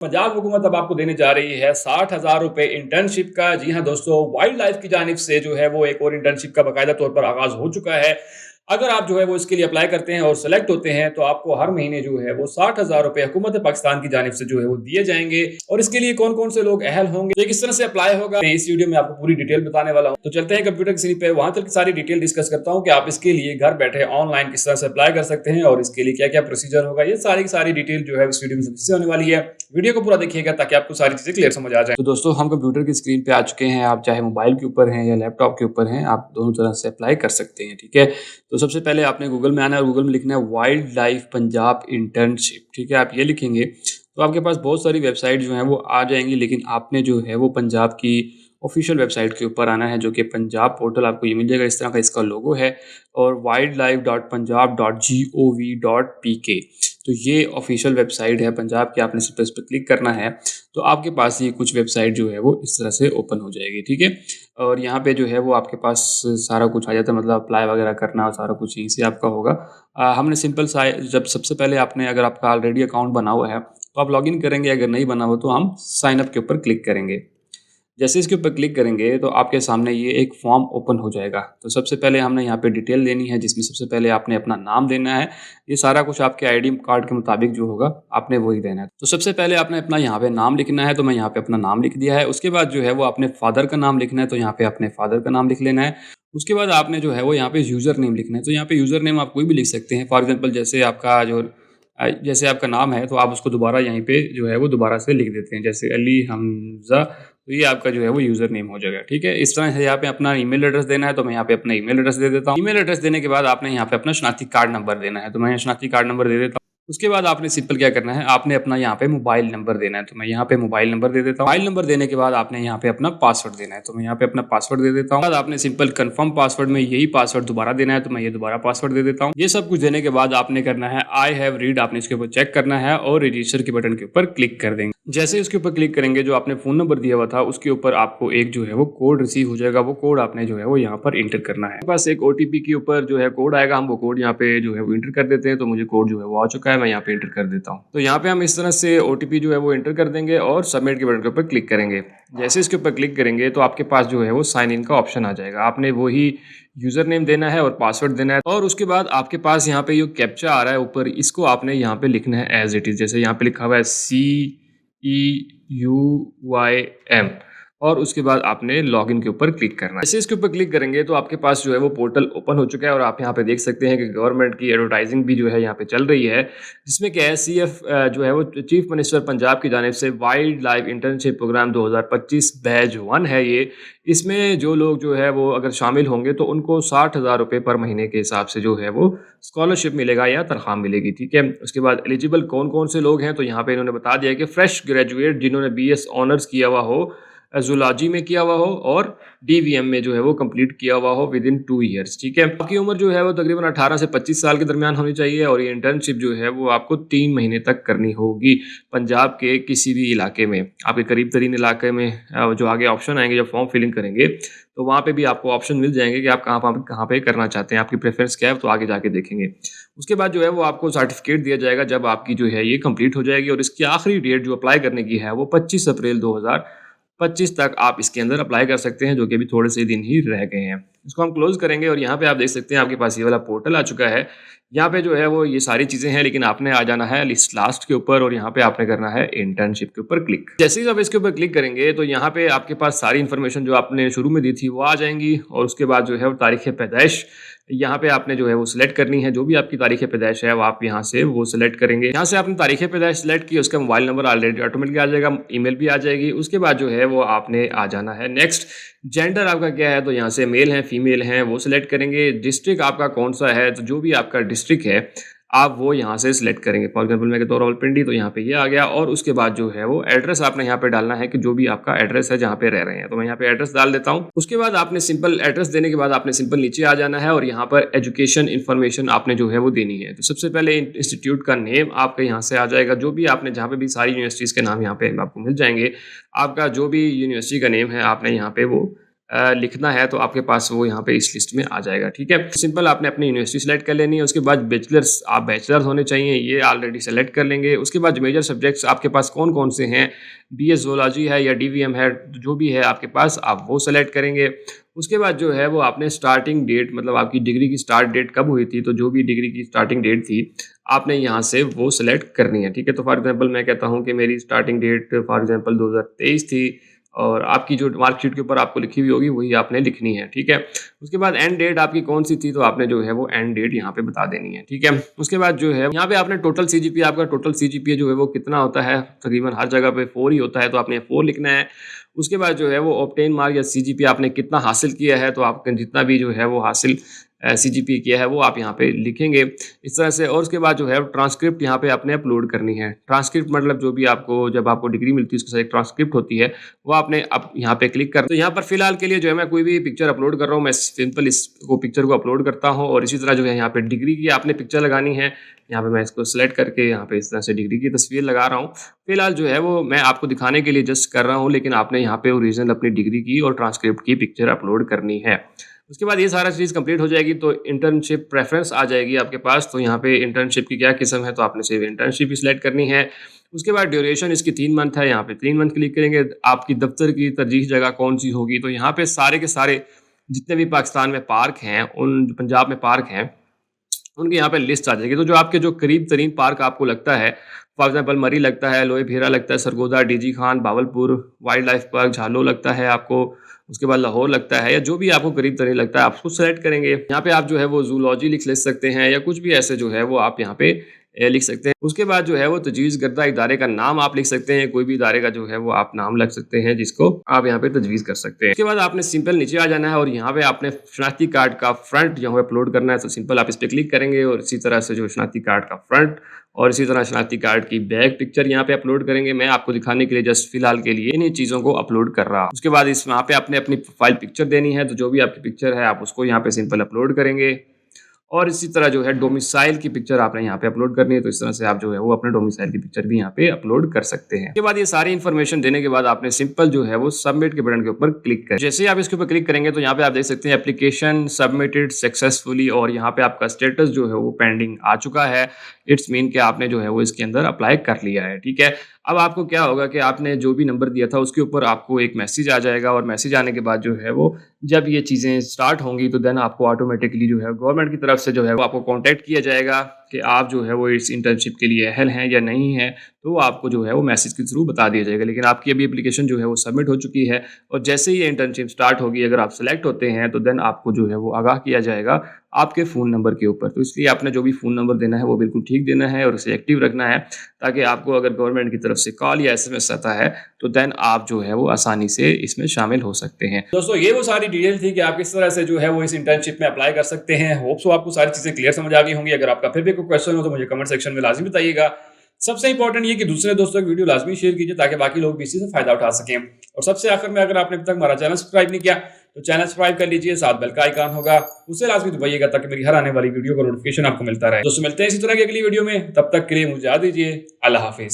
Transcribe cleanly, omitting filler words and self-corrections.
पंजाब हुकूमत अब आपको देने जा रही है 60,000 रुपए इंटर्नशिप का। जी हाँ दोस्तों, वाइल्ड लाइफ की जानिब से जो है वो एक और इंटर्नशिप का बाकायदा तौर पर आगाज़ हो चुका है। अगर आप जो है वो इसके लिए अप्लाई करते हैं और सेलेक्ट होते हैं तो आपको हर महीने जो है वो 60,000 रुपए हुकूमत पाकिस्तान की जानिब से जो है वो दिए जाएँगे। और इसके लिए कौन-कौन से लोग अहल होंगे, ये किस तरह से अप्लाई होगा, मैं इस वीडियो में आपको पूरी डिटेल बताने वाला हूँ। तो चलते हैं कंप्यूटर की स्क्रीन पे, वहाँ तक की सारी डिटेल डिस्कस करता हूँ कि आप इसके लिए घर बैठे ऑनलाइन किस तरह से अप्लाई कर सकते हैं और इसके लिए क्या-क्या प्रोसीजर होगा। ये सारी की सारी डिटेल जो है इस वीडियो में सबसे होने वाली है। वीडियो को पूरा देखिएगा ताकि आपको सारी चीज़ें क्लियर समझ आ जाएँ। तो दोस्तों, हम कंप्यूटर की स्क्रीन पे आ चुके हैं। आप चाहे मोबाइल के ऊपर हैं या लैपटॉप के ऊपर हैं, आप दोनों तरह से अप्लाई कर सकते हैं, ठीक है? तो सबसे पहले आपने गूगल में आना है और गूगल में लिखना है वाइल्ड लाइफ पंजाब इंटर्नशिप, ठीक है? आप ये लिखेंगे तो आपके पास बहुत सारी वेबसाइट जो हैं वो आ जाएँगी, लेकिन आपने जो है वो पंजाब की ऑफ़िशियल वेबसाइट के ऊपर आना है, जो कि पंजाब पोर्टल आपको ये मिल जाएगा। इस तरह का इसका लोगो है और wildlife.punjab.gov.pk, तो ये ऑफ़िशियल वेबसाइट है पंजाब की। आपने सिर्फ इस पर क्लिक करना है तो आपके पास ये कुछ वेबसाइट जो है वो इस तरह से ओपन हो जाएगी, ठीक है? और यहाँ पे जो है वो आपके पास सारा कुछ आ जाता है, मतलब अप्लाई वगैरह करना और सारा कुछ यहीं से आपका होगा। हमने सिंपल सा जब सबसे पहले आपने, अगर आपका ऑलरेडी अकाउंट बना हुआ है तो आप लॉगिन करेंगे, अगर नहीं बना हो तो हम साइन अप के ऊपर क्लिक करेंगे। जैसे इसके ऊपर क्लिक करेंगे तो आपके सामने ये एक फॉर्म ओपन हो जाएगा। तो सबसे पहले हमने यहाँ पे डिटेल देनी है, जिसमें सबसे पहले आपने अपना नाम देना है। ये सारा कुछ आपके आईडी कार्ड के मुताबिक जो होगा आपने वही देना है। तो सबसे पहले आपने अपना यहाँ पे नाम लिखना है, तो मैं यहाँ पे अपना नाम लिख दिया है। उसके बाद जो है वो आपने फादर का नाम लिखना है, तो यहाँ पे अपने फादर का नाम लिख लेना है। उसके बाद आपने जो है वो यहाँ पे यूज़र नेम लिखना है, तो यहाँ पे यूज़र नेम आप कोई भी लिख सकते हैं। फॉर एग्जाम्पल जैसे आपका नाम है तो आप उसको दोबारा यहीं पे जो है वो दोबारा से लिख देते हैं, जैसे अली हमज़ा, तो ये आपका जो है वो यूज़र नेम हो जाएगा, ठीक है? इस तरह से यहाँ पे अपना ईमेल एड्रेस देना है, तो मैं यहाँ पे अपना ईमेल एड्रेस दे देता हूँ। ईमेल एड्रेस देने के बाद आपने यहाँ पे अपना शनाख्ती कार्ड नंबर देना है, तो मैं यहाँ शनाख्ती कार्ड नंबर दे देता हूँ। उसके बाद आपने सिंपल क्या करना है, आपने अपना यहाँ पे मोबाइल नंबर देना है, तो मैं यहाँ पे मोबाइल नंबर दे देता हूँ। मोबाइल नंबर देने के बाद आपने यहाँ पे अपना पासवर्ड देना है, तो मैं यहाँ पे अपना पासवर्ड दे देता हूँ। बाद आपने सिंपल कंफर्म पासवर्ड में यही पासवर्ड दोबारा देना है, तो मैं ये दोबारा पासवर्ड दे देता हूँ। ये सब कुछ देने के बाद आपने करना है आई हैव रीड, आपने इसके ऊपर चेक करना है और रजिस्टर के बटन के ऊपर क्लिक कर देंगे। जैसे ही उसके ऊपर क्लिक करेंगे, जो आपने फ़ोन नंबर दिया हुआ था उसके ऊपर आपको एक जो है वो कोड रिसीव हो जाएगा। वो कोड आपने जो है वो यहाँ पर इंटर करना है। बस एक ओटीपी के ऊपर जो है कोड आएगा, हम वो कोड यहाँ पे जो है वो इंटर कर देते हैं। तो मुझे कोड जो है वो आ चुका है, मैं यहाँ पे इंटर कर देता हूँ। तो यहाँ पे हम इस तरह से ओटीपी जो है वो इंटर कर देंगे और सबमिट के बटन के ऊपर क्लिक करेंगे। जैसे इसके ऊपर क्लिक करेंगे तो आपके पास जो है वो साइन इन का ऑप्शन आ जाएगा। आपने वही यूज़र नेम देना है और पासवर्ड देना है, और उसके बाद आपके पास यहाँ पे ये कैप्चा आ रहा है ऊपर, इसको आपने यहाँ पे लिखना है एज इट इज़। जैसे यहाँ पे लिखा हुआ है CEUYM, और उसके बाद आपने लॉगिन के ऊपर क्लिक करना है। जैसे इसके ऊपर क्लिक करेंगे तो आपके पास जो है वो पोर्टल ओपन हो चुका है और आप यहाँ पे देख सकते हैं कि गवर्नमेंट की एडवर्टाइजिंग भी जो है यहाँ पे चल रही है, जिसमें क्या है CF जो है वो चीफ मिनिस्टर पंजाब की जानिब से wildlife internship programme 2025 batch 1 है ये। इसमें जो लोग जो है वो अगर शामिल होंगे तो उनको 60,000 रुपये पर महीने के हिसाब से जो है वो स्कॉलरशिप मिलेगा या तनख्वाह मिलेगी, ठीक है? उसके बाद एलिजिबल कौन कौन से लोग हैं, तो यहाँ पे इन्होंने बता दिया है कि फ्रेश ग्रेजुएट जिन्होंने BS ऑनर्स किया हुआ हो, जूलॉजी में किया हुआ हो और DVM में जो है वो कंप्लीट किया हुआ हो विद इन 2 ईयर्स, ठीक है? आपकी उम्र जो है वो तकरीबन 18 से 25 साल के दरमियान होनी चाहिए और ये इंटर्नशिप जो है वो आपको 3 महीने तक करनी होगी पंजाब के किसी भी इलाके में। आपके करीब तरीन इलाके में जो आगे ऑप्शन आएंगे जब फॉर्म फिलिंग करेंगे तो वहाँ पे भी आपको ऑप्शन मिल जाएंगे कि आप कहाँ पे करना चाहते हैं, आपकी प्रेफरेंस क्या है, तो आगे जाके देखेंगे। उसके बाद जो है वो आपको सर्टिफिकेट दिया जाएगा जब आपकी जो है ये कंप्लीट हो जाएगी, और इसकी आखिरी डेट जो अप्लाई करने की है वो 25 अप्रैल 2025 तक आप इसके अंदर अप्लाई कर सकते हैं, जो कि अभी थोड़े से दिन ही रह गए हैं। इसको हम क्लोज करेंगे और यहाँ पे आप देख सकते हैं आपके पास ये वाला पोर्टल आ चुका है। यहाँ पे जो है वो ये सारी चीज़ें हैं, लेकिन आपने आ जाना है लिस्ट लास्ट के ऊपर और यहाँ पे आपने करना है इंटर्नशिप के ऊपर क्लिक। जैसे ही आप इसके ऊपर क्लिक करेंगे तो यहाँ पे आपके पास सारी इन्फॉर्मेशन जो आपने शुरू में दी थी वो आ जाएंगी, और उसके बाद जो है वो तारीख पैदाइश यहाँ पे आपने जो है वो सिलेक्ट करनी है। जो भी आपकी तारीख पैदाइश है वो आप यहाँ से वो सिलेक्ट करेंगे। यहाँ से आपने तारीख पैदाइश सिलेक्ट की, उसका मोबाइल नंबर ऑलरेडी ऑटोमेटिक आ जाएगा, ईमेल भी आ जाएगी। उसके बाद जो है वो आपने आ जाना है नेक्स्ट। जेंडर आपका क्या है, तो यहाँ से मेल हैं फीमेल हैं वो सिलेक्ट करेंगे। डिस्ट्रिक्ट आपका कौन सा है, तो जो भी आपका डिस्ट्रिक्ट है आप वो यहाँ से सिलेक्ट करेंगे। फॉर एग्जाम्पल मैं कहता हूँ रावलपिंडी, तो यहाँ पे ये आ गया। और उसके बाद जो है वो एड्रेस आपने यहाँ पे डालना है कि जो भी आपका एड्रेस है जहाँ पे रह रहे हैं, तो मैं यहाँ पे एड्रेस डाल देता हूँ। उसके बाद आपने सिंपल एड्रेस देने के बाद आपने सिंपल नीचे आ जाना है और यहाँ पर एजुकेशन इन्फॉर्मेशन आपने जो है वो देनी है। तो सबसे पहले इंस्टीट्यूट का नेम आपका यहाँ से आ जाएगा, जो भी आपने जहाँ पे भी सारी यूनिवर्सिटीज़ के नाम यहाँ पे आपको मिल जाएंगे। आपका जो भी यूनिवर्सिटी का नेम है आपने यहाँ पे वो लिखना है तो आपके पास वो यहाँ पे इस लिस्ट में आ जाएगा। ठीक है, सिंपल आपने अपनी यूनिवर्सिटी सेलेक्ट कर लेनी है। उसके बाद बैचलर्स, आप बैचलर्स होने चाहिए, ये ऑलरेडी सेलेक्ट कर लेंगे। उसके बाद जो मेजर सब्जेक्ट्स आपके पास कौन कौन से हैं, बीएस ज़ूलॉजी है या डीवीएम है, जो भी है आपके पास आप वो सेलेक्ट करेंगे। उसके बाद जो है वो आपने स्टार्टिंग डेट, मतलब आपकी डिग्री की स्टार्ट डेट कब हुई थी, तो जो भी डिग्री की स्टार्टिंग डेट थी आपने यहाँ से वो सेलेक्ट करनी है। ठीक है, तो फॉर एग्जांपल मैं कहता हूँ कि मेरी स्टार्टिंग डेट फॉर एग्जांपल 2023 थी और आपकी जो मार्कशीट के ऊपर आपको लिखी हुई होगी वही आपने लिखनी है। ठीक है, उसके बाद एंड डेट आपकी कौन सी थी, तो आपने जो है वो एंड डेट यहाँ पे बता देनी है। ठीक है, उसके बाद जो है यहाँ पे आपने टोटल सीजीपीए, आपका टोटल सीजीपीए जो है वो कितना होता है, तकरीबन हर जगह पे 4 ही होता है, तो आपने 4 लिखना है। उसके बाद जो है वो ऑब्टेन मार्क या सीजीपीए आपने कितना हासिल किया है, तो आपका जितना भी जो है वो हासिल सीजीपीए किया है वो आप यहाँ पे लिखेंगे इस तरह से। और उसके बाद जो है ट्रांसक्रिप्ट यहाँ पे आपने अपलोड करनी है। ट्रांसक्रिप्ट मतलब जो भी आपको, जब आपको डिग्री मिलती है उसके साथ एक ट्रांसक्रिप्ट होती है, वो आपने अब यहाँ पे क्लिक कर। तो यहाँ पर फिलहाल के लिए जो है मैं कोई भी पिक्चर अपलोड कर रहा हूँ, मैं सिंपल इसको पिक्चर को अपलोड करता हूँ। और इसी तरह जो है यहाँ पे डिग्री की आपने पिक्चर लगानी है। यहाँ पे मैं इसको सिलेक्ट करके यहाँ पे इस तरह से डिग्री की तस्वीर लगा रहा हूँ। फिलहाल जो है वो मैं आपको दिखाने के लिए जस्ट कर रहा हूँ, लेकिन आपने यहाँ पे ओरिजिनल अपनी डिग्री की और ट्रांसक्रिप्ट की पिक्चर अपलोड करनी है। उसके बाद ये सारा चीज़ कंप्लीट हो जाएगी तो इंटर्नशिप प्रेफरेंस आ जाएगी आपके पास। तो यहाँ पे इंटर्नशिप की क्या किस्म है, तो आपने सिर्फ इंटर्नशिप ही सिलेक्ट करनी है। उसके बाद ड्यूरेशन इसकी 3 मंथ है, यहाँ पे 3 मंथ क्लिक करेंगे। आपकी दफ्तर की तरजीह जगह कौन सी होगी, तो यहाँ पे सारे के सारे जितने भी पाकिस्तान में पार्क हैं, उन पंजाब में पार्क हैं, उनकी यहाँ पे लिस्ट आ जाएगी। तो जो आपके जो करीब तरीन पार्क आपको लगता है, फॉर एग्जाम्पल मरी लगता है, लोहे भेरा लगता है, Sargodha, DG Khan, Bahawalpur wild life park, झालो लगता है आपको, उसके बाद लाहौर लगता है, या जो भी आपको करीब तरीन लगता है आप उसको सेलेक्ट करेंगे। यहाँ पे आप जो है वो जूलॉजी लिख सकते हैं, या कुछ भी ऐसे जो है वो आप यहाँ पे लिख सकते हैं। उसके बाद जो है वो तजवीज़ करदा इदारे का नाम आप लिख सकते हैं। कोई भी इदारे का जो है वो आप नाम लग सकते हैं जिसको आप यहाँ पे तजवीज़ कर सकते हैं। उसके बाद आपने सिंपल नीचे आ जाना है और यहाँ पे आपने शनाख्ती कार्ड का फ्रंट जो है अपलोड करना है। तो सिंपल आप इस पर क्लिक करेंगे और इसी तरह से जो शनाख्ती कार्ड का फ्रंट और इसी तरह शनाख्ती कार्ड की बैक पिक्चर यहाँ पे अपलोड करेंगे। मैं आपको दिखाने के लिए जस्ट फिलहाल के लिए इन्हीं चीज़ों को अपलोड कर रहा हूँ। उसके बाद इस वहाँ पे आपने अपनी प्रोफाइल पिक्चर देनी है। तो जो भी आपकी पिक्चर है आप उसको यहाँ पे सिंपल अपलोड करेंगे और इसी तरह जो है डोमिसाइल की पिक्चर आपने यहाँ पे अपलोड करनी है। तो इस तरह से आप जो है वो अपने डोमिसाइल की पिक्चर भी यहाँ पे अपलोड कर सकते हैं। उसके बाद ये सारी इन्फॉर्मेशन देने के बाद आपने सिंपल जो है वो सबमिट के बटन के ऊपर क्लिक करें। जैसे ही आप इसके ऊपर क्लिक करेंगे तो यहाँ पे आप देख सकते हैं एप्लीकेशन सबमिटेड सक्सेसफुली, और यहाँ पे आपका स्टेटस जो है वो पेंडिंग आ चुका है। इट्स मीन कि आपने जो है वो इसके अंदर अप्लाई कर लिया है। ठीक है, अब आपको क्या होगा कि आपने जो भी नंबर दिया था उसके ऊपर आपको एक मैसेज आ जाएगा, और मैसेज आने के बाद जो है वो जब ये चीज़ें स्टार्ट होंगी तो देन आपको ऑटोमेटिकली जो है गवर्नमेंट की तरफ से जो है वो आपको कांटेक्ट किया जाएगा कि आप जो है वो इस इंटर्नशिप के लिए अहल हैं या नहीं है। तो आपको जो है वो मैसेज के थ्रू बता दिया जाएगा। लेकिन आपकी अभी एप्लीकेशन जो है वो सबमिट हो चुकी है, और जैसे ही ये इंटर्नशिप स्टार्ट होगी, अगर आप सेलेक्ट होते हैं तो देन आपको जो है वो आगाह किया जाएगा आपके फ़ोन नंबर के ऊपर। तो इसलिए आपने जो भी फ़ोन नंबर देना है वो बिल्कुल ठीक देना है और उसे एक्टिव रखना है, ताकि आपको अगर गवर्नमेंट की तरफ से कॉल या एसएमएस आता है तो देन आप जो है वो आसानी से इसमें शामिल हो सकते हैं। दोस्तों ये वो सारी डिटेल थी कि आप किस तरह से जो है वो इस इंटर्नशिप में अप्लाई कर सकते हैं। होप सो आपको सारी चीज़ें क्लियर समझ आ गई होंगी। अगर आपका फिर भी कोई क्वेश्चन हो तो मुझे कमेंट सेक्शन में लाजमी बताइएगा। सबसे इंपॉर्टेंट ये कि दूसरे दोस्तों की वीडियो लाजमी शेयर कीजिए ताकि बाकी लोग भी इसी से फायदा उठा सकें। और सबसे आखिर में, अगर आपने अब तक हमारा चैनल सब्सक्राइब नहीं किया तो चैनल सब्सक्राइब कर लीजिए, साथ बेल का आइकन होगा उसे लाजमी दबाइएगा ताकि मेरी हर आने वाली वीडियो का नोटिफिकेशन आपको मिलता रहे। दोस्तों मिलते हैं इसी तरह की अगली वीडियो में, तब तक के लिए मुझे इजाज़त दीजिए। अल्लाह हाफिज।